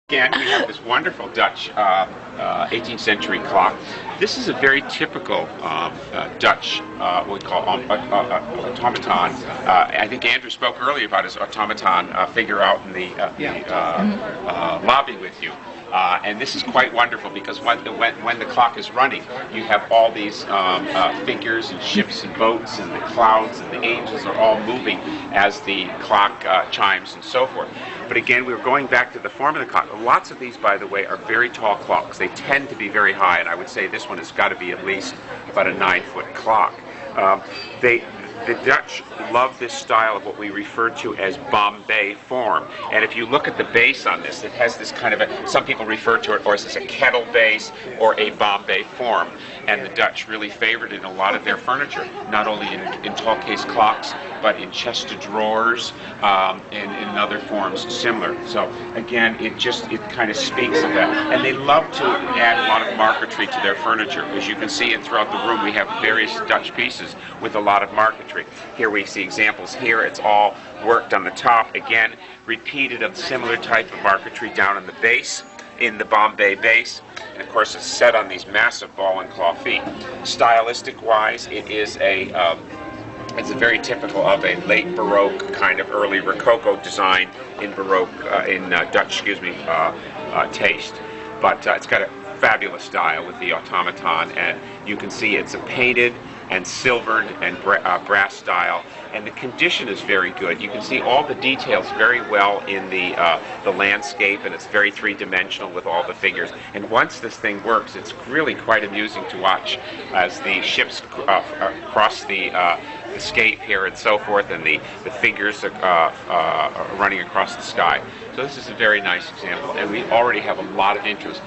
Again, we have this wonderful Dutch 18th century clock. This is a very typical Dutch, what we call automaton. I think Andrew spoke earlier about his automaton figure out in the lobby with you. And this is quite wonderful because when the clock is running, you have all these figures and ships and boats and the clouds and the angels are all moving as the clock chimes and so forth. But again, we're going back to the form of the clock. Lots of these, by the way, are very tall clocks. They tend to be very high, and I would say this one has got to be at least about a 9-foot clock. The Dutch love this style of what we refer to as Bombay form. And if you look at the base on this, it has this kind of a, some people refer to it or as a kettle base or a Bombay form. And the Dutch really favored it in a lot of their furniture, not only in tall case clocks, but in chest of drawers and in other forms similar. So again, it kind of speaks of that. And they love to add a lot of marquetry to their furniture. As you can see it throughout the room, we have various Dutch pieces with a lot of marquetry. Here we see examples here. It's all worked on the top. Again, repeated of similar type of marquetry down in the base, in the Bombay base. And of course, it's set on these massive ball and claw feet. Stylistic-wise, it is it's very typical of a late Baroque kind of early Rococo design in Baroque, Dutch, taste. But it's got a fabulous style with the automaton, and you can see it's a painted and silvered and brass style, and the condition is very good. You can see all the details very well in the landscape, and it's very three-dimensional with all the figures. And once this thing works, it's really quite amusing to watch as the ships cross the scape here and so forth, and the figures are running across the sky. So this is a very nice example, and we already have a lot of interest.